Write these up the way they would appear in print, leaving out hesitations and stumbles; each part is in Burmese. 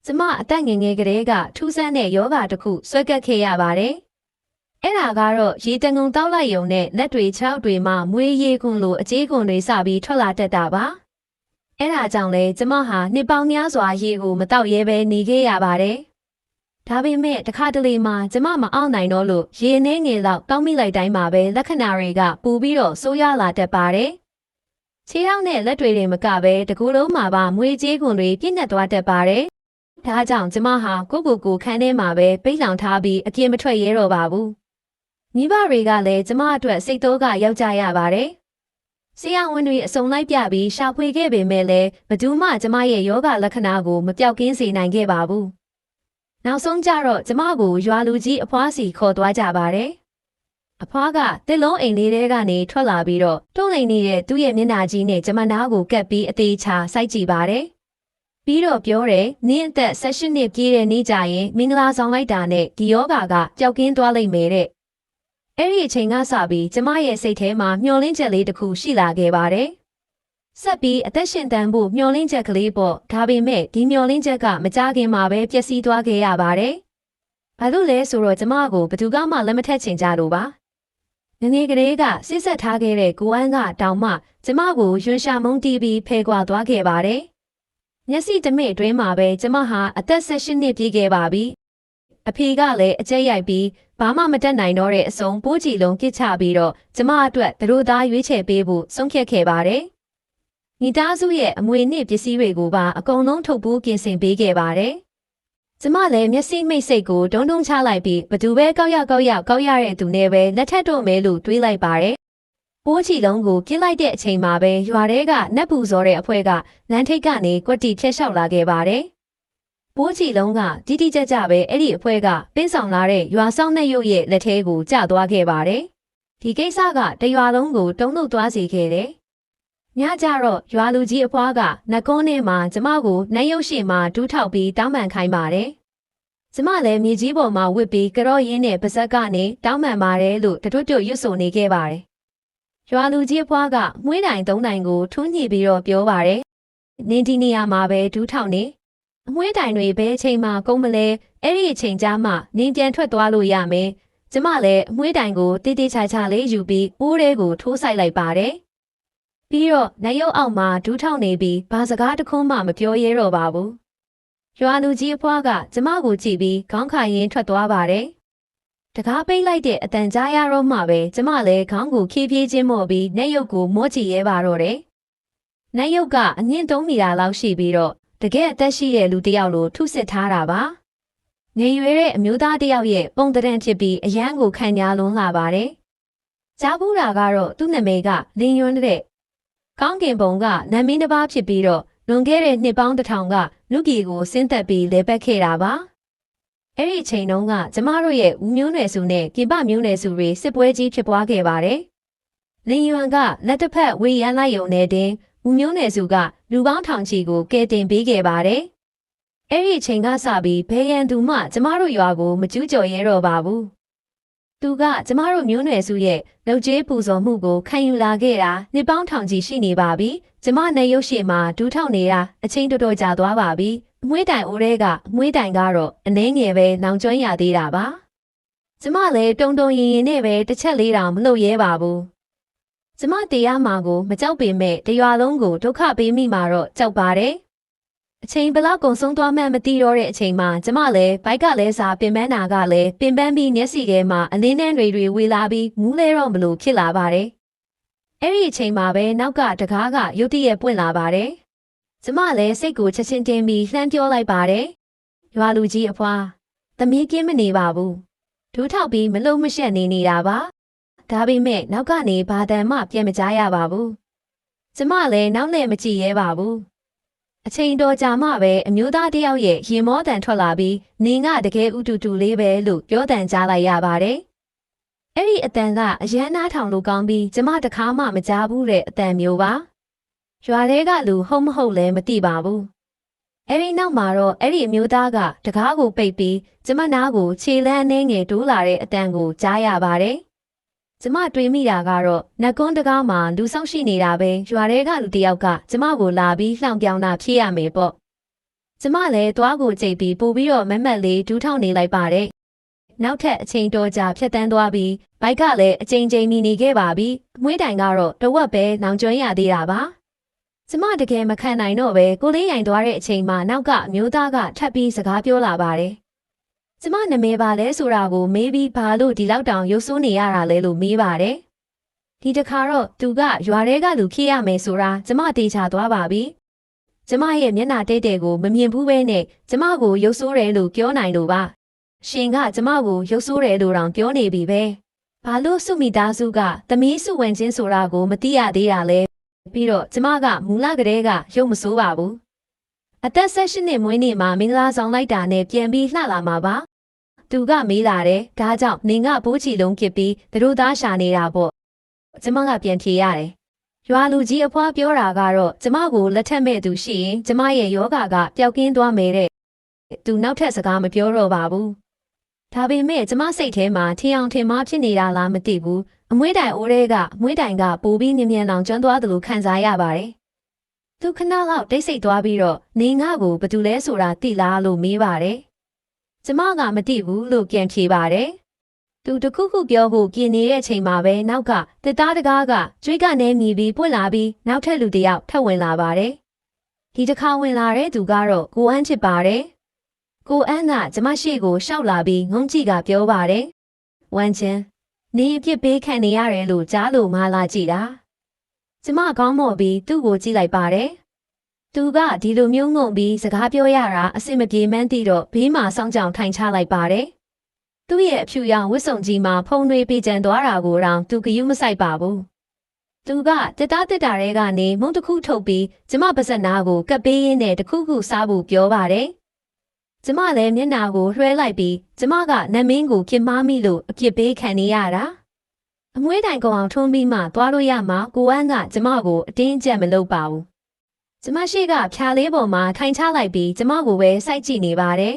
ကျမအသက်ငယ်ငယ်ကလေးကထူးဆန်းတဲ့ယောဂတစ်ခုဆွဲကပ်ခဲ့ရပါတယ်။အဲ့ဒါကတော့ရေတငုံတောက်လိုက်ရုံနဲ့လက်တွေခြေထောက်တွေမှာမွေးရေခွန်လိုအကြေးခွန်တွေစပြီးထွက်လာတတ်တာပါ။အဲ့ဒါကြောင့်လေကျမဟာနှစ်ပေါင်းများစွာရေကိုမတောက်ရဲပဲနေခဲ့ရပါတယ်။ဒါပေမဲ့တစ်ခါတလေမှကျမမအောင်နိုင်တော့လို့ရေနှဲငယ်လောက်တောက်မိလိုက်တိုင်းမှာပဲလက္ခဏာတွေကပူပြီးတော့ဆိုးရွားလာတတ်ပါတယ်။ခြေထောက်နဲ့လက်တွေတွေမကပဲတကူလုံးမှာပါမွေးကြေးခွန်တွေပြည့်ညတ်သွားတတ်ပါတယ်။ဒါကြောင့်ကျမဟာကိုခန်းထဲမှာပဲပိတ်လောင်ထားပြီးအပြင်မထွက်ရဲတော့ပါဘူး။မိဘတွေကလည်းကျမအတွက်စိတ်တော့ကရောက်ကြရပါတယ်။ဆရာဝန်တွေအစုံလိုက်ပြပြီးရှာဖွေခဲ့ပေမဲ့လည်းဘယ်သူမှကျမရဲ့ယောဂလက္ခဏာကိုမပြောက်ကင်းစေနိုင်ခဲ့ပါဘူး။နောက်ဆုံးကျတော့ကျမကိုရွာလူကြီးအဖွားစီခေါ်သွားကြပါတယ်။အဖွားကတစ်လုံးအိမ်လေးထဲကနေထွက်လာပြီးတော့တုံးလိန်နေတဲ့သူ့ရဲ့မျက်နှာကြီးနဲ့ကျမနားကိုကပ်ပြီးအသေးချာစိုက်ကြည့်ပါတယ်။ပြီးတော့ပြောတယ်နင်းအသက်18နှစ်ပြည့်တဲ့နေ့ကျရင်မင်္ဂလာဆောင်လိုက်တာနဲ့ဒီယောဂါကပျောက်ကင်းသွားလိမ့်မယ်တဲ့အဲ့ဒီအချိန်ကစပြီးကျမရဲ့စိတ်ထဲမှာမျှော်လင့်ချက်လေးတစ်ခုရှိလာခဲ့ပါတယ်ဆက်ပြီးအသက်ရှင်တန်ဖို့မျှော်လင့်ချက်ကလေးပေါ့ဒါပေမဲ့ဒီမျှော်လင့်ချက်ကမကြခင်မှာပဲပျက်စီးသွားခဲ့ရပါတယ်ဘာလို့လဲဆိုတော့ကျမကိုဘယ်သူကမှလက်မထက်ချင်ကြလို့ပါငငယ်ကလေးကစစ်ဆက်ထားခဲ့တဲ့ကိုအန်းကတောင်မှကျမကိုရွှန်ရှာမုန်းတီးပြီးဖယ်ခွာသွားခဲ့ပါတယ်မျက်စိတမိအတွင်းမှာပဲကျမဟာအသက်18နှစ်ပြည့်ခဲ့ပါပြီ။အဖေကလည်းအကျက်ရိုက်ပြီးဘာမှမတတ်နိုင်တော့တဲ့အစုံပိုးချီလုံးကစ်ချပြီးတော့ကျမအတွက်သူတို့သားရွေးချယ်ပေးဖို့ဆုံးဖြတ်ခဲ့ပါတယ်။မိသားစုရဲ့အမွေနှစ်ပစ္စည်းတွေကိုပါအကုန်လုံးထုတ်ပိုးပြင်ဆင်ပေးခဲ့ပါတယ်။ကျမလည်းမျက်စိမိတ်စိတ်ကိုဒုံဒုံချလိုက်ပြီးဘသူပဲကောက်ရတဲ့သူနဲ့ပဲလက်ထပ်တော့မယ်လို့တွေးလိုက်ပါတယ်။ပိုးချီလုံးကိုပြစ်လိုက်တဲ့အချိန်မှာပဲရွာထဲကနတ်ပူဇော်တဲ့အဖွဲကလမ်းထိပ်ကနေကွက်တီဖြတ်လျှောက်လာခဲ့ပါတယ်။ပိုးချီလုံးကတိတိကျကျပဲအဲ့ဒီအဖွဲကပင်းဆောင်လာတဲ့ရွာဆောင်နှက်ရုပ်ရဲ့လက်ထဲကိုကျသွားခဲ့ပါတယ်။ဒီကိစ္စကတရွာလုံးကိုတုံ့လုပ်သွားစေခဲ့တယ်။ညကျတော့ရွာလူကြီးအဖွားကနှကုန်းထဲမှာကျမကိုနှက်ရုပ်ရှိမှဒူးထောက်ပြီးတောင်းပန်ခိုင်းပါတယ်။ကျမလည်းမြေကြီးပေါ်မှာဝစ်ပြီးကြော့ရင်းနဲ့ပါဇက်ကနေတောင်းပန်ပါတယ်လို့တွတ်ရွတ်ဆိုနေခဲ့ပါတယ်။ရွာလူကြီးအဖွားကမွှေးတိုင်3တိုင်ကိုထူးညှိပြီးတော့ပြောပါတယ်။နင်းဒီနေရာမှာပဲဒူးထောက်နေအမွှေးတိုင်တွေဘယ်အချိန်မှကုန်မလဲအဲ့ဒီအချိန်ကြားမှနင်းပြန်ထွက်သွားလို့ရမယ်။ကျမလည်းအမွှေးတိုင်ကိုတေးသေးချာချာလေးယူပြီးအိုးထဲကိုထိုးဆိုင်လိုက်ပါတယ်။ပြီးတော့နတ်ရုပ်အောက်မှာဒူးထောက်နေပြီးဘာစကားတစ်ခုမှမပြောရဲတော့ပါဘူး။ရွာလူကြီးအဖွားကကျမကိုကြည့်ပြီးခေါင်းခါရင်းထွက်သွားပါတယ်။တကားပိတ်လိုက်တဲ့အတန်ကြားရတော့မှပဲကျမလည်းခေါင်းကိုခီးပြေးချင်းမော့ပြီးနတ်ရုပ်ကိုမော့ချီရဲပါတော့တယ်။နတ်ရုပ်ကအငင်း3မီတာလောက်ရှိပြီးတော့တကယ်အသက်ရှိတဲ့လူတစ်ယောက်လိုထုစစ်ထားတာပါ။ငယ်ရွယ်တဲ့အမျိုးသားတစ်ယောက်ရဲ့ပုံသဏ္ဍာန်ဖြစ်ပြီးအရန်ကိုခံညာလွန်းလာပါတယ်။ကြားဘူးတာကတော့သူ့နာမည်ကလင်းယွန်းတဲ့ကောင်းကင်ဘုံကနာမည်တစ်ပါးဖြစ်ပြီးတော့လွန်ခဲ့တဲ့နှစ်ပေါင်း1000ကလူကြီးကိုဆင်းသက်ပြီးလဲပတ်ခဲ့တာပါ။အဲ့ဒီအချိန်တုန်းကကျမတို့ရဲ့ဦးမျိုးနွယ်စုနဲ့ပြင်ပမျိုးနွယ်စုတွေစစ်ပွဲကြီးဖြစ်ပွားခဲ့ပါတယ်။လင်းယွန်းကလက်တစ်ဖက်ဝေရန်လိုက်ရုံနဲ့တင်ဦးမျိုးနွယ်စုကလူပေါင်းထောင်ချီကိုကယ်တင်ပေးခဲ့ပါတယ်။အဲ့ဒီအချိန်ကစပြီးဘယ်ရန်သူမှကျမတို့ရွာကိုမကျူးကျော်ရဲတော့ပါဘူး။သူကကျမတို့မျိုးနွယ်စုရဲ့လုံကျေးပူဇော်မှုကိုခံယူလာခဲ့တာနှစ်ပေါင်းထောင်ချီရှိနေပါပြီ။ကျမနဲ့ရုပ်ရှင်မှာဒူးထောက်နေတာအချိန်တော်တော်ကြာသွားပါပြီ။အမွှေးတိုင်အိုးထဲကအမွှေးတိုင်ကတော့အနှဲငယ်ပဲနောင်ကျွမ်းရသေးတာပါ။ကျမလည်းတုံရင်နဲ့ပဲတစ်ချက်လေးတောင်မလုပ်ရဲပါဘူး။ကျမတရားမှာကိုမကြောက်ပေမဲ့တရွာလုံးကိုဒုက္ခပေးမိမှာတော့ကြောက်ပါတယ်။အချိန်ဘလောက်ကုန်ဆုံးသွားမှန်းမသိတော့တဲ့အချိန်မှာကျမလည်းဘိုက်ကလည်းစားပင်ပန်းတာကလည်းပင်ပန်းပြီးမျက်စိထဲမှာအလင်းနှန်းတွေဝေလာပြီးမူးလဲတော့မလို့ဖြစ်လာပါတယ်။အဲ့ဒီအချိန်မှာပဲနောက်ကတကားကရုတ်တရက်ပွင့်လာပါတယ်။ကျမလည်းစိတ်ကိုချက်ချင်းတင်းပြီးလှမ်းပြောလိုက်ပါတယ်။ရွာလူကြီးအဖွားသမီးကင်းမနေပါဘူး။ဒူးထောက်ပြီးမလုံးမရှက်နေတာပါ။ဒါပေမဲ့နောက်ကနေဘာတန်မှပြန်မကြားရပါဘူး။ကျမလည်းနောက်နဲ့မကြည့်ရဲပါဘူး။အချိန်တော်ကြာမှပဲအမျိုးသားတယောက်ရဲ့ရင်မောတန်ထွက်လာပြီးနင်ကတကယ်ဥတူတူလေးပဲလို့ပြောတန်ကြားလိုက်ရပါတယ်။အဲ့ဒီအတန်ကအရန်နားထောင်လို့ကောင်းပြီးကျမတခါမှမကြားဘူးတဲ့အတန်မျိုးပါ။ရွာထဲကလူဟုတ်မဟုတ်လဲမသိပါဘူး။အဲ့ဒီနောက်မှာတော့အဲ့ဒီအမျိုးသားကတကားကိုပိတ်ပြီးကျမနားကိုခြေလန်းနှင်းငယ်တိုးလာတဲ့အတန်ကိုကြားရပါတယ်။ကျမတွေးမိတာကတော့နှကွန်းတကားမှာလူဆောင်ရှိနေတာပဲရွာထဲကလူတယောက်ကကျမကိုလာပြီးလှောင်ပြောင်းတာဖြစ်ရမယ်ပေါ့ ကျမလည်းသွားကိုကြိတ်ပြီးပို့ပြီးတော့မမတ်လေးဒူးထောက်နေလိုက်ပါတယ်နောက်ထပ်အချိန်တော်ကြာဖြတ်တန်းသွားပြီးဘိုက်ကလည်းအချိန်ချင်းနေခဲ့ပါပြီအမွှေးတိုင်ကတော့တဝက်ပဲနောင်ကျွမ်းရသေးတာပါကျမတကယ်မခံနိုင်တော့ပဲကိုလေးရိုင်သွားတဲ့အချိန်မှာနောက်ကအမျိုးသားကထပ်ပြီးစကားပြောလာပါတယ်ကျမနာမည်ပါလဲဆိုတာကိုမေးပြီးဘာလို့ဒီလောက်တောင်ရုပ်ဆိုးနေရတာလဲလို့မေးပါတယ်ဒီတခါတော့သူကရွာထဲကလူခေရမယ်ဆိုတာကျမတေချာသွားပါပြီကျမရဲ့မျက်နှာတိတ်တဲ့ကိုမမြင်ဘူးပဲနဲ့ကျမကိုရုပ်ဆိုးတယ်လို့ပြောနိုင်လို့ပါရှင်ကကျမကိုရုပ်ဆိုးတယ်လို့တောင်ပြောနေပြီပဲဘာလို့စုမိသားစုကသမီးစုဝင်ချင်းဆိုတာကိုမသိရသေးတာလဲပြီးတော့ကျမကမူလကတည်းကရုပ်မဆိုးပါဘူးအသက်18နှစ်မွေးနေ့မှာမင်္ဂလာဆောင်လိုက်တာနဲ့ပြန်ပြီးလှလာမှာပါသူကမေးလာတယ်ဒါကြောင့်နင်ကဘိုးချီလုံးကစ်ပြီးတို့သားရှာနေတာပေါ့ကျမကပြန်ဖြေရတယ်ရွာလူကြီးအဖွားပြောတာကတော့ကျမကိုလက်ထက်မဲ့သူရှိရင်ကျမရဲ့ယောဂကပျောက်ကင်းသွားမယ်တဲ့သူနောက်ထပ်စကားမပြောတော့ပါဘူးဒါပေမဲ့ကျမစိတ်ထဲမှာထင်အောင်ထင်မှားဖြစ်နေတာလားမသိဘူးအမွှေးတိုင်အိုးထဲကအမွှေးတိုင်ကပိုပြီးမြင်မြန်အောင်ကျွမ်းသွားသလိုခံစားရပါတယ်သူခဏလောက်တိတ်ဆိတ်သွားပြီးတော့နေငါ့ကိုဘာတူလဲဆိုတာသိလားလို့မေးပါတယ်ကျမကမသိဘူးလို့ပြန်ဖြေပါတယ်သူတခုခုပြောဖို့ပြင်နေတဲ့အချိန်မှာပဲနောက်ကတစ်သားတကားကကျွေးကနေမြည်ပြီးပွင့်လာပြီးနောက်ထပ်လူတစ်ယောက်ထပ်ဝင်လာပါတယ်ဒီတစ်ခါဝင်လာတဲ့သူကတော့ကိုအန်းဖြစ်ပါတယ်ကိုအန်းကကျမရှိကိုရှောက်လာပြီးငုံကြည့်ကပြောပါတယ်ဝမ်းချင်းနေအပြစ်ပေးခံနေရတယ်လို့ကြားလို့မလာကြည့်တာကျမကောင်းမော်ပြီးသူ့ကိုကြည့်လိုက်ပါတယ်သူကဒီလိုမျိုးငုံပြီးစကားပြောရတာအဆင်မပြေမှန်းသိတော့ဘေးမှာစောင်းကြောင်ထိုင်ချလိုက်ပါတယ်သူ့ရဲ့အဖြူရောင်ဝတ်စုံကြီးမှာဖုံးတွေးပေးကြံသွားတာကိုတောင်သူကယူမဆိုင်ပါဘူးသူကတက်တာတွေကနေမုံတစ်ခုထုတ်ပြီးကျမပါဇက်နာကိုကပ်ပေးရင်းနဲ့တစ်ခုခုစားဖို့ပြောပါတယ်ကျမလည်းမျက်နှာကိုလွှဲလိုက်ပြီးကျမကနတ်မင်းကိုခင်မားမိလို့အပြစ်ပေးခံနေရတာအမွှေးတိုင်ကောင်အောင်ထွန်းပြီးမှသွားလို့ရမှာကိုအန်းကကျမကိုအတင်းကျပ်မလုပ်ပါဘူးကျမရှိကဖြာလေးပေါ်မှာထိုင်ချလိုက်ပြီးကျမကိုပဲစိုက်ကြည့်နေပါတယ်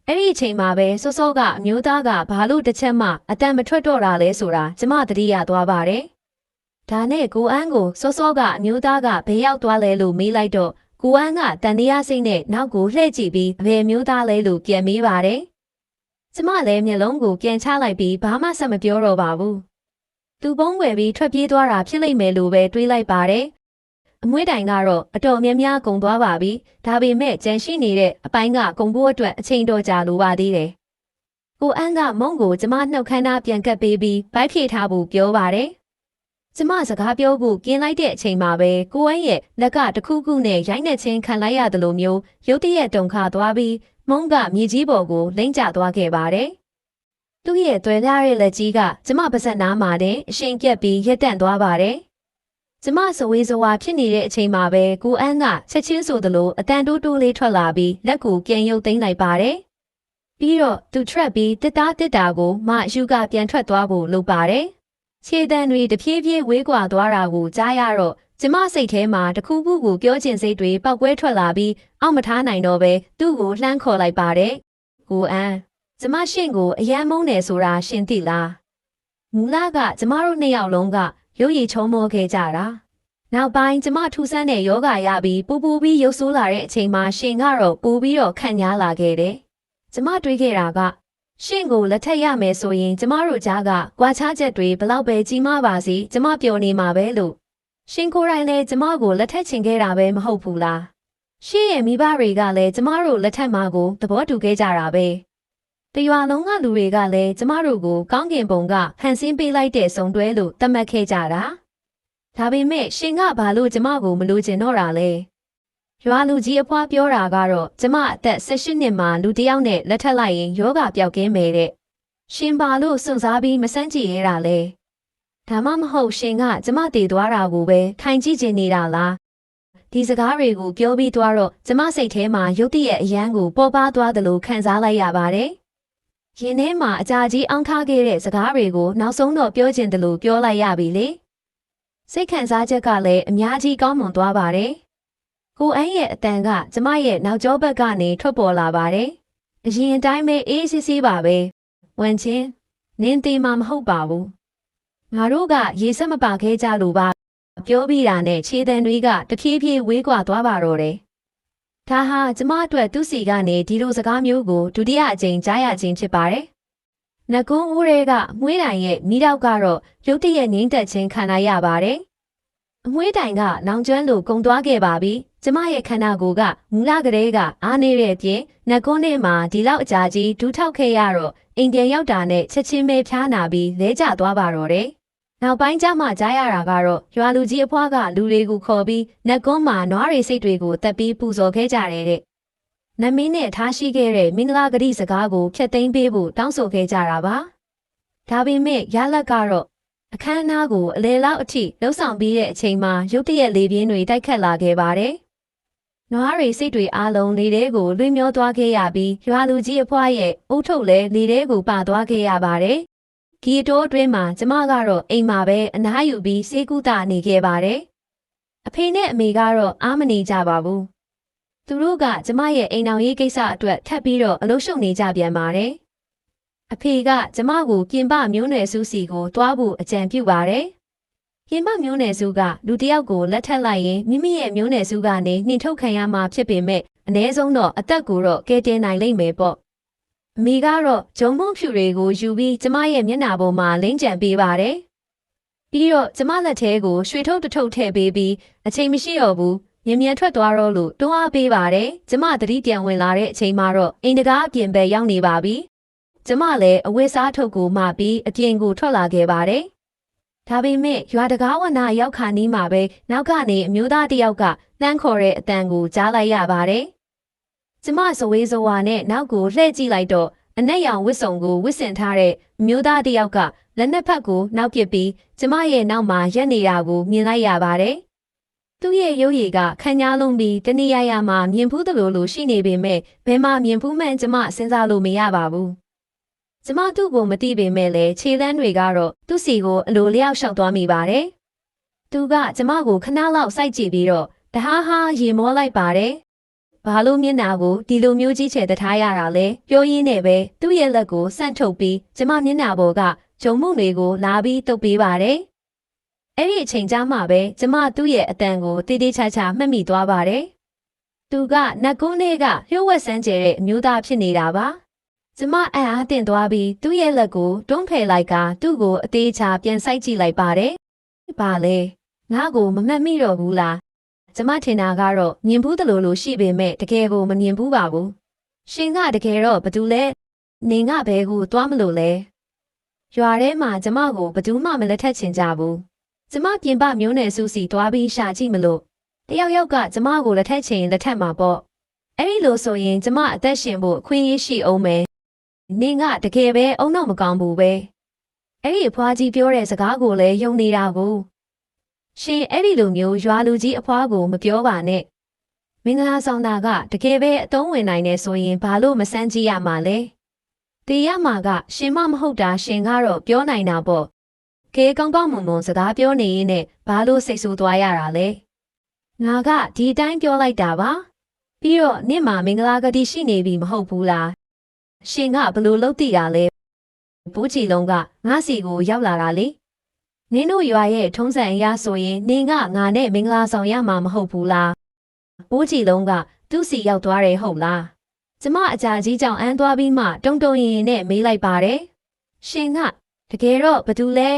အဲ့ဒီအချိန်မှာပဲစောစောကအမျိုးသားကဘာလို့တစ်ချက်မှအတန်မထွက်တော့တာလဲဆိုတာကျမသတိရသွားပါတယ်ဒါနဲ့ကိုအန်းကိုစောစောကအမျိုးသားကဘယ်ရောက်သွားလဲလို့မေးလိုက်တော့ကိုအန်းကတန်တရားစိတ်နဲ့နောက်ကိုလှည့်ကြည့်ပြီးဘယ်မျိုးသားလဲလို့ပြန်မေးပါတယ်ကျမလည်းမျက်လုံးကိုပြန်ချလိုက်ပြီးဘာမှဆက်မပြောတော့ပါဘူးသူပုံးွယ်ပြီးထွက်ပြေးသွားတာဖြစ်လိမ့်မယ်လို့ပဲတွေးလိုက်ပါတယ်အမွှေးတိုင်ကတော့အတော်များများကုန်သွားပါပြီဒါပေမဲ့ကြံရှိနေတဲ့အပိုင်းကကုန်ဖို့အတွက်အချိန်တော်ကြာလိုပါသေးတယ်ကိုအန်းကမုံကိုကျမနှုတ်ခမ်းသားပြန်ကပ်ပေးပြီးဗိုက်ဖြည့်ထားဖို့ပြောပါတယ်ကျမစကားပြောဖို့กินလိုက်တဲ့အချိန်မှာပဲကိုအန်းရဲ့လက်ကတခုခုနဲ့ရိုက်နှက်ချင်းခံလိုက်ရတယ်လို့မျိုးရုတ်တရက်တုန်ခါသွားပြီးမုံကမြေကြီးပေါ်ကိုလိမ့်ကျသွားခဲ့ပါတယ်သူ့ရဲ့သွယ်လာတဲ့လက်ကြီးကကျမပါဇက်နားမှာတဲ့အရှင်ပြက်ပြီးရက်တန့်သွားပါတယ်ကျမစဝေးစဝါဖြစ်နေတဲ့အချိန်မှာပဲကိုအန်းကချက်ချင်းဆိုသလိုအတန်တိုးတိုးလေးထွက်လာပြီးလက်ကိုပြန်ရုပ်သိမ်းလိုက်ပါတယ်ပြီးတော့သူထွက်ပြီးတစ်တာကိုမယူကပြန်ထွက်သွားဖို့လုပ်ပါတယ်ခြေတံတွေတဖြည်းဖြည်းဝေးကွာသွားတာကိုကြားရတော့ကျမစိတ်ထဲမှာတခုခုကိုပြောချင်စိတ်တွေပောက်ကွဲထွက်လာပြီးအောက်မထားနိုင်တော့ပဲသူ့ကိုလှမ်းခေါ်လိုက်ပါတယ်ကိုအန်းကျမရှင်ကိုအယမ်းမုန်းတယ်ဆိုတာရှင်သိလားမူလကကျမတို့နှစ်ယောက်လုံးကရုပ်ရည်ချုံမောခဲ့ကြတာနောက်ပိုင်းကျမထူဆန်းတဲ့ယောဂရပြီးပူပြီးရုပ်ဆိုးလာတဲ့အချိန်မှာရှင်ကတော့ပူပြီးတော့ခန့်ညားလာခဲ့တယ်ကျမတွေးခဲ့တာကရှင်ကိုလက်ထက်ရမယ်ဆိုရင်ကျမတို့ကြားကကွာခြားချက်တွေဘလောက်ပဲကြီးမားပါစေကျမပျော်နေမှာပဲလို့ရှင်ကိုယ်တိုင်လည်းကျမကိုလက်ထက်ချင်ခဲ့တာပဲမဟုတ်ဘူးလားရှင်ရဲ့မိဘတွေကလည်းကျမတို့လက်ထက်မှာကိုသဘောတူခဲ့ကြတာပဲတရွာလုံးကလူတွေကလည်းကျမတို့ကိုကောင်းကင်ဘုံကဖန်ဆင်းပေးလိုက်တဲ့ဆုံတွဲလို့သတ်မှတ်ခဲ့ကြတာဒါပေမဲ့ရှင်ကဘာလို့ကျမကိုမလို့ကျင်တော့တာလဲရွာလူကြီးအဖွားပြောတာကတော့ကျမအသက်18နှစ်မှာလူတစ်ယောက်နဲ့လက်ထပ်လိုက်ရင်ယောဂပျောက်ကင်းမယ်တဲ့ရှင်ဘာလို့စွန့်စားပြီးမစမ်းကြည့်ရတာလဲဒါမှမဟုတ်ရှင်ကကျမတည်သွားတာကိုပဲထိုင်ကြည့်ချင်နေတာလားဒီစကားတွေကိုပြောပြီးသွားတော့ကျမစိတ်ထဲမှာရုတ်တရက်အယမ်းကိုပေါ်ပါသွားသလိုခံစားလိုက်ရပါတယ်ရင်ထဲမှာအကြာကြီးအောင်းထားခဲ့တဲ့စကားတွေကိုနောက်ဆုံးတော့ပြောချင်တယ်လို့ပြောလိုက်ရပြီလေစိတ်ခံစားချက်ကလည်းအများကြီးကောင်းမွန်သွားပါတယ်ကိုအန်းရဲ့အတန်ကကျမရဲ့နောက်ကျောဘက်ကနေထွက်ပေါ်လာပါတယ်အရင်အတိုင်းပဲအေးဆေးဆေးပါပဲဝမ်ချင်းနင်းသေးမှမဟုတ်ပါဘူးငါတို့ကရေစက်မပါခဲ့ကြလို့ပါပြောပြီးတာနဲ့ခြေတံတွေကတဖြည်းဖြည်းဝေးကွာသွားပါတော့တယ် ဒါဟာကျမအတွက်သူ့စီကနေဒီလိုစကားမျိုးကိုဒုတိယအကြိမ်ကြားရခြင်းဖြစ်ပါတယ်။နဂုံးဦးရဲကမွှေးတိုင်ရဲ့မိတော့ကတော့ရုတ်တရက်ငိမ့်သက်ခြင်းခံလိုက်ရပါတယ်။အမွှေးတိုင်ကနောင်ကျွမ်းလိုကုံသွားခဲ့ပါပြီ။ကျမရဲ့ခန္ဓာကိုယ်ကမူလကလေးကအားနေတဲ့အပြင်နဂုံးနဲ့မှာဒီလောက်အကြာကြီးဒူးထောက်ခဲ့ရတော့အိမ်ပြန်ရောက်တာနဲ့ချက်ချင်းပဲဖျားနာပြီးလဲကျသွားပါတော့တယ်။နောက်ပိုင်းကျမှကြားရတာကတော့ရွာလူကြီးအဖွားကလူတွေကိုခေါ်ပြီးနတ်ကုန်းမှာနွားတွေစိတ်တွေကိုတက်ပြီးပူဇော်ခဲ့ကြတယ်တဲ့။နမင်းနဲ့ထားရှိခဲ့တဲ့မင်္ဂလာဂတိစကားကိုဖျက်သိမ်းပေးဖို့တောင်းဆိုခဲ့ကြတာပါ။ဒါပေမဲ့ရလက်ကတော့အခမ်းအနားကိုအလေလောက်အထိလှုပ်ဆောင်ပြီးတဲ့အချိန်မှာရုတ်တရက်လေပြင်းတွေတိုက်ခတ်လာခဲ့ပါတယ်။နွားတွေစိတ်တွေအားလုံးလေထဲကိုလွှမ်းမျောသွားခဲ့ရပြီးရွာလူကြီးအဖွားရဲ့အုတ်ထုတ်လည်းလေထဲကိုပါသွားခဲ့ရပါတယ်။ဒီတိုးအတွင်းမှာကျမကတော့အိမ်မှာပဲအနားယူပြီးစေးကုသနေခဲ့ပါတယ်။အဖေနဲ့အမေကတော့အားမနေကြပါဘူး။သူတို့ကကျမရဲ့အိမ်အောင်ရေးကိစ္စအတွက်ထပ်ပြီးတော့အလုပ်ရှုပ်နေကြပြန်ပါတယ်။အဖေကကျမကိုပြင်ပမျိုးနွယ်စုစီကိုတွားဖို့အကြံပြုပါတယ်။ပြင်ပမျိုးနွယ်စုကလူတစ်ယောက်ကိုလက်ထပ်လိုက်ရင်မိမိရဲ့မျိုးနွယ်စုကနေနှင်ထုတ်ခံရမှာဖြစ်ပေမဲ့အ ਨੇ ဆုံးတော့အသက်ကိုတော့ကယ်တင်နိုင်လိမ့်မယ်ပေါ့။အမေကတော့ဂျုံမုံဖြူတွေကိုယူပြီးကျမရဲ့မျက်နှာပေါ်မှာလိမ့်ကြံပေးပါတယ်။ပြီးတော့ကျမလက်ထဲကိုရွှေထုတ်တစ်ထုပ်ထည့်ပေးပြီးအချိန်မရှိတော့ဘူးမြင်မြန်ထွက်သွားတော့လို့တွန်းအားပေးပါတယ်။ကျမသတိပြန်ဝင်လာတဲ့အချိန်မှာတော့အိမ်တကားအပြင်ဘက်ရောက်နေပါပြီ။ကျမလည်းအဝတ်စားထုတ်ကိုမှပြီးအပြင်ကိုထွက်လာခဲ့ပါတယ်။ဒါပေမဲ့ရွာတကားဝနာရောက်ခါနီးမှာပဲနောက်ကနေအမျိုးသားတစ်ယောက်ကလှမ်းခေါ်တဲ့အတန်ကိုကြားလိုက်ရပါတယ်။ကျမစဝေးစဝါနဲ့နောက်ကိုလှည့်ကြည့်လိုက်တော့အနက်ရောင်ဝတ်စုံကိုဝတ်ဆင်ထားတဲ့အမျိုးသားတစ်ယောက်ကလက်နှစ်ဖက်ကိုနောက်ပစ်ပြီးကျမရဲ့နောက်မှာရက်နေတာကိုမြင်လိုက်ရပါတယ်။သူ့ရဲ့ရုပ်ရည်ကခန်းညားလုံးပြီးတနေရာမှာမြင်ဖူးသလိုရှိနေပေမဲ့ဘယ်မှာမြင်ဖူးမှန်းကျမစဉ်းစားလို့မရပါဘူး။ကျမသူ့ကိုမသိပေမဲ့လည်းခြေလမ်းတွေကတော့သူ့စီကိုအလိုလျောက်လျှောက်သွားမိပါတယ်။သူကကျမကိုခဏလောက်စိုက်ကြည့်ပြီးတော့တဟားဟာရေမောလိုက်ပါတယ်။ဘာလို့မျက်နှာကိုဒီလိုမျိုးကြီးချဲ့တထားရတာလဲပြောရင်းနဲ့ပဲသူ့ရဲ့လက်ကိုဆန့်ထုတ်ပြီးကျမမျက်နှာပေါ်ကဂျုံမှုတွေကိုလာပြီးတုပ်ပေးပါတယ်။အဲ့ဒီအချိန်ကျမှပဲကျမသူ့ရဲ့အတန်ကိုတေးသေးချာချာမှတ်မိသွားပါတယ်။သူကနတ်ကုန်းလေးကလျှို့ဝှက်စမ်းကျဲတဲ့အမျိုးသားဖြစ်နေတာပါ။ကျမအံ့အားသင့်သွားပြီးသူ့ရဲ့လက်ကိုတွန်းဖယ်လိုက်ကသူ့ကိုအသေးချာပြန်စိုက်ကြည့်လိုက်ပါတယ်။ဘာလဲငါ့ကိုမမှတ်မိတော့ဘူးလား။ကျမထင်တာကတော့မြင်ဘူးတလို့ရှိပေမဲ့တကယ်ကိုမမြင်ဘူးပါဘူး။ရှင်ကတကယ်တော့ဘာတူလဲ။နေငါဘဲကိုသွားမလို့လဲ။ရွာထဲမှာကျမကိုဘသူမှမလက်ထက်ချင်ကြဘူး။ကျမပြင်ပမျိုးနယ်စုစီသွားပြီးရှာကြည့်မလို့တယောက်ယောက်ကကျမကိုလက်ထက်ချင်လက်ထက်မှာပေါ့။အဲ့ဒီလိုဆိုရင်ကျမအသက်ရှင်ဖို့အခွင့်အရေးရှိအောင်မယ်။နင်ကတကယ်ပဲအုံတော့မကောင်းဘူးပဲ။အဲ့ဒီအဖွားကြီးပြောတဲ့စကားကိုလည်းယုံနေတာကိုရှင်အဲ့ဒီလိုမျိုးရွာလူကြီးအဖွားကိုမပြောပါနဲ့မင်္ဂလာဆောင်တာကတကယ်ပဲအသုံးဝင်နိုင်နေဆိုရင်ဘာလို့မစမ်းကြည့်ရမှာလဲတေးရမှာကရှင်မမဟုတ်တာရှင်ကတော့ပြောနိုင်တာပေါ့ကဲကောင်းကောင်းမွန်မွန်စကားပြောနေရင်နဲ့ဘာလို့စိတ်ဆိုးသွားရတာလဲငါကဒီတိုင်းပြောလိုက်တာပါပြီးတော့နင့်မှာမင်္ဂလာကတိရှိနေပြီမဟုတ်ဘူးလားရှင်ကဘလို့လုပ်တည်တာလဲဘိုးချီလုံးကငါစီကိုရောက်လာတာလေနင်တို့ရွာရဲ့ထုံးစံအရဆိုရင်နင်ကငါနဲ့မင်္ဂလာဆောင်ရမှာမဟုတ်ဘူးလားဘိုးချီလုံးကသူ့စီရောက်သွားတယ်ဟုတ်လားကျမအကြာကြီးကြောင့်အန်းသွားပြီးမှတုံတုံရင်နဲ့မေးလိုက်ပါတယ်ရှင်ကတကယ်တော့ဘာတူလဲ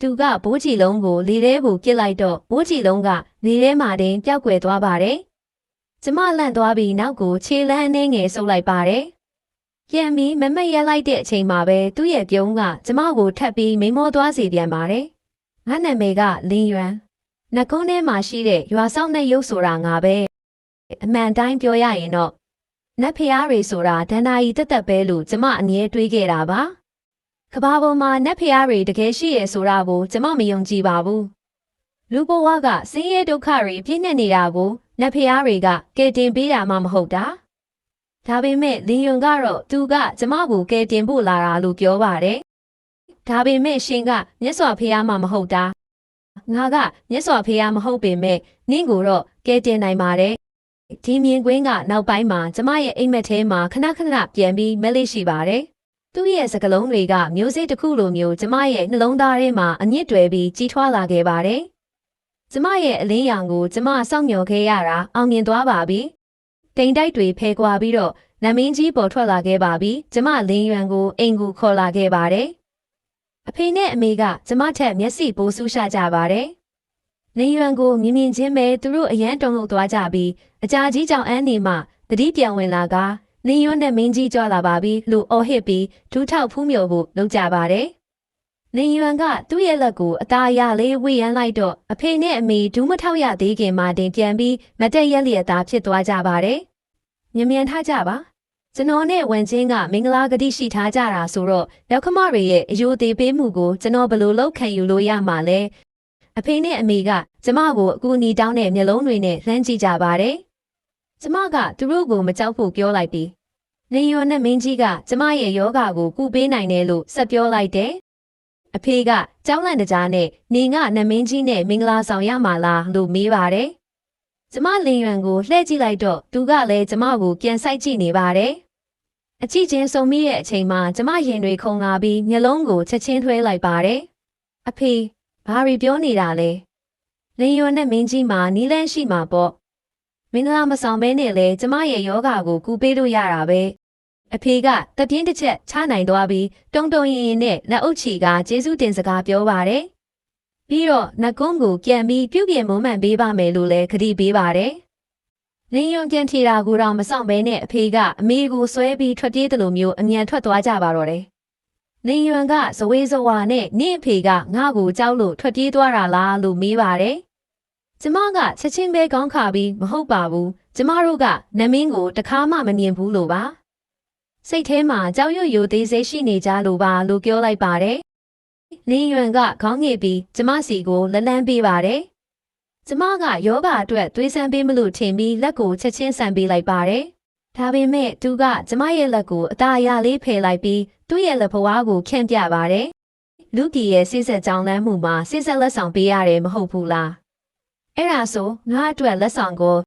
သူကဘိုးချီလုံးကိုလေထဲကိုပြစ်လိုက်တော့ဘိုးချီလုံးကလေထဲမှာတင်ပျောက်ကွယ်သွားပါတယ်ကျမလန့်သွားပြီးနောက်ကိုခြေလမ်းအနှဲငယ်ဆုပ်လိုက်ပါတယ်ပြန်ပြီးမမက်ရက်လိုက်တဲ့အချိန်မှာပဲသူ့ရဲ့ပြုံးကကျမကိုထပ်ပြီးမိမောသွားစေပြန်ပါတယ်ငါနာမည်ကလင်းရွမ်းနှကုန်းထဲမှာရှိတဲ့ရွာဆောင်တဲ့ရုပ်ဆိုတာငါပဲအမှန်တိုင်းပြောရရင်တော့နတ်ဖျားတွေဆိုတာဒဏ္ဍာရီတက်တက်ပဲလို့ကျမအမြဲတွေးခဲ့တာပါကဘာပေါ်မှာနတ်ဖျားတွေတကယ်ရှိရဆိုတာကိုကျမမယုံကြည်ပါဘူးလူဘဝကဆင်းရဲဒုက္ခတွေပြည့်နှက်နေတာကိုနတ်ဖျားတွေကကယ်တင်ပေးတာမှမဟုတ်တာဒါပေမဲ့လင်းယွန်ကတော့သူကကျမကိုကယ်တင်ဖို့လာတာလို့ပြောပါတယ်ဒါပေမဲ့ရှင်ကမြတ်စွာဘုရားမှမဟုတ်တာငါကမြတ်စွာဘုရားမဟုတ်ပေမဲ့နင့်ကိုတော့ကယ်တင်နိုင်ပါတယ်ဒီမြင်ကွင်းကနောက်ပိုင်းမှာကျမရဲ့အိမ်မက်ထဲမှာခဏခဏပြန်ပြီးမလေးရှိပါတယ်သူ့ရဲ့စကလုံးတွေကမျိုးစေ့တစ်ခုလိုမျိုးကျမရဲ့နှလုံးသားထဲမှာအညစ်တွေပြီးကြီးထွားလာခဲ့ပါတယ်ကျမရဲ့အလင်းရောင်ကိုကျမစောင့်မျှော်ခဲ့ရတာအောင်မြင်သွားပါပြီ တိမ်တိုက်တွေဖဲကွာပြီးတော့နမင်းကြီးပေါ်ထွက်လာခဲ့ပါပြီကျမလင်းရွံကိုအိမ်ကူခေါ်လာခဲ့ပါတယ်အဖေနဲ့အမေကကျမထက်မျက်စိပိုဆူရှာကြပါတယ်လင်းရွံကိုမြင်မြင်ချင်းပဲသူတို့အရန်တုံလို့သွားကြပြီးအကြာကြီးကြောင့်အန်းနေမှတတိပြန်ဝင်လာကလင်းရွံနဲ့မင်းကြီးကြွလာပါပြီလို့အော်ဟစ်ပြီးဒူးထောက်ဖူးမြော်ဖို့လုပ်ကြပါတယ်လင်းရွံကသူ့ရဲ့လက်ကိုအသားရလေးဝေ့ရမ်းလိုက်တော့အဖေနဲ့အမေဒူးမထောက်ရသေးခင်မှတင်ပြန်ပြီးမတက်ရက်လျက်သားဖြစ်သွားကြပါတယ်မြင်မြန်ထားကြပါကျွန်တော်နဲ့ဝန်ချင်းကမင်္ဂလာဂတိရှိထားကြတာဆိုတော့ရောက်ခမတွေရဲ့အယိုသေးပေးမှုကိုကျွန်တော်ဘယ်လိုလုပ်ခံယူလို့ရမှာလဲအဖေနဲ့အမေကကျမကိုအကူအညီတောင်းတဲ့မျက်လုံးတွေနဲ့လှမ်းကြည့်ကြပါတယ်ကျမကသူတို့ကိုမကြောက်ဖို့ပြောလိုက်ပြီးနေရွန်နဲ့မင်းကြီးကကျမရဲ့ယောဂကိုကုပေးနိုင်တယ်လို့ဆက်ပြောလိုက်တယ်အဖေကကြောင်းလန့်တကြားနဲ့နေငါနမင်းကြီးနဲ့မင်္ဂလာဆောင်ရမှာလားလို့မေးပါတယ်ကျမလင်းရွံကိုလှည့်ကြည့်လိုက်တော့သူကလည်းကျမကိုပြန်ဆိုင်ကြည့်နေပါတယ်အကြည့်ချင်းစုံမိတဲ့အချိန်မှာကျမရင်တွေခုန်လာပြီးမျက်လုံးကိုချက်ချင်းထွဲလိုက်ပါတယ်အဖေဘာရီပြောနေတာလဲလင်းရွံနဲ့မင်းကြီးမှာနီးလန်းရှိမှာပေါ့မင်္ဂလာမဆောင်ဘဲနဲ့လေကျမရဲ့ယောဂကိုကူပေးလို့ရတာပဲအဖေကတပြင်းတစ်ချက်ချနိုင်သွားပြီးတုံတုံရင်ရင်နဲ့လက်အုပ်ချီကကျေးဇူးတင်စကားပြောပါတယ်ပြီးတော့နှကုံးကိုပြန်ပြီးပြုတ်ပြင်းမုံမှန်ပေးပါမယ်လို့လည်းခရီးပေးပါတယ်လင်းယွန်ပြန်ထီတာကိုတော့မဆောင်ဘဲနဲ့အဖေကအမေကိုဆွဲပြီးထွက်ပြေးတယ်လို့မျိုးအမြန်ထွက်သွားကြပါတော့တယ်လင်းယွန်ကဇဝေးဇဝါနဲ့နင့်အဖေကငါ့ကိုကြောက်လို့ထွက်ပြေးသွားတာလားလို့မေးပါတယ်ကျမကချက်ချင်းပဲခေါင်းခါပြီးမဟုတ်ပါဘူးကျမတို့ကနမင်းကိုတခါမှမမြင်ဘူးလို့ပါစိတ်ထဲမှာကြောက်ရွံ့ယိုသေးစေရှိနေကြလို့ပါလို့ပြောလိုက်ပါတယ်လင်းယွန်ကခေါင်းငယ်ပြီးကျမစီကိုလလန်းပေးပါတယ်ကျမကယောဂအတွက်သွေးဆန်းပေးမလို့ထင်ပြီးလက်ကိုချက်ချင်းဆန်ပေးလိုက်ပါတယ်ဒါပေမဲ့သူကကျမရဲ့လက်ကိုအသားအရလေးဖယ်လိုက်ပြီးသူ့ရဲ့လက်ဖွားကိုခန့်ပြပါတယ်လူကီရဲ့စိစက်ကြောင်းလမ်းမှုမှာစိစက်လက်ဆောင်ပေးရတယ်မဟုတ်ဘူးလားအဲ့ဒါဆိုငါအတွက်လက်ဆောင်ကို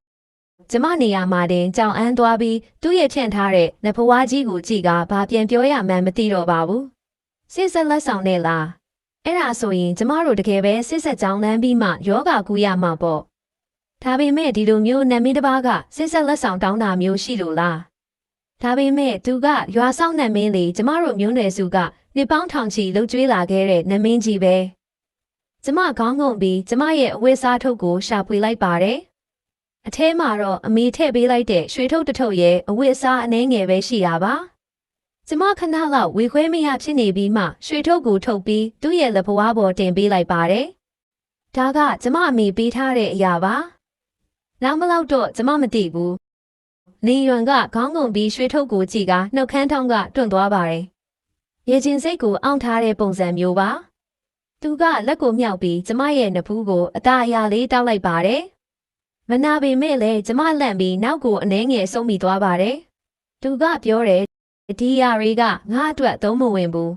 ကျမနေရာမှာတင်ကြောင်အန်းသွားပြီးသူ့ရဲ့ဖြန့်ထားတဲ့လက်ဖွားကြီးကိုကြည့်ကဘာပြန်ပြောရမှန်းမသိတော့ပါဘူးစိစက်လက်ဆောင်နဲ့လားအဲ့ဒါဆိုရင်ကျမတို့တကယ်ပဲစစ်ဆက်ကြောင်းလမ်းပြီးမှယောဂကူရမှာပေါ့ဒါပေမဲ့ဒီလိုမျိုးနမင်းတစ်ပါးကစစ်ဆက်လက်ဆောင်တောင်းတာမျိုးရှိလို့လားဒါပေမဲ့သူကရွာဆောင်နမင်းလေကျမတို့မျိုးနွယ်စုကနှစ်ပေါင်းထောင်ချီလှုပ်ကြွေးလာခဲ့တဲ့နမင်းကြီးပဲကျမခေါင်းငုံပြီးကျမရဲ့အဝတ်စားထုတ်ကိုရှာဖွေလိုက်ပါတယ်အထဲမှာတော့အမေထည့်ပေးလိုက်တဲ့ရွှေထုတ်တစ်ထုပ်ရဲ့အဝတ်အစားအနှဲငယ်ပဲရှိတာပါကျမခဏလောက်ဝေခွဲမရဖြစ်နေပြီးမှရွှေထုတ်ကိုထုတ်ပြီးသူ့ရဲ့လက်ဖွားပေါ်တင်ပေးလိုက်ပါတယ်။ဒါကကျမအမေပေးထားတဲ့အရာပါ။နောက်မလောက်တော့ကျမမသိဘူး။လင်းယွန်ကခေါင်းငုံပြီးရွှေထုတ်ကိုကြည့်ကနှုတ်ခမ်းထောင်းကတွန့်သွားပါတယ်။ရေကျင်စိတ်ကိုအောင့်ထားတဲ့ပုံစံမျိုးပါ။သူကလက်ကိုမြောက်ပြီးကျမရဲ့နဖူးကိုအသားအရလေးတောက်လိုက်ပါတယ်။မနာပေမဲ့လည်းကျမလန့်ပြီးနောက်ကိုအနှဲငယ်ဆုံးမိသွားပါတယ်။သူကပြောတယ်ဒီယာတွေကငါ့အတွက်သုံးမဝင်ဘူး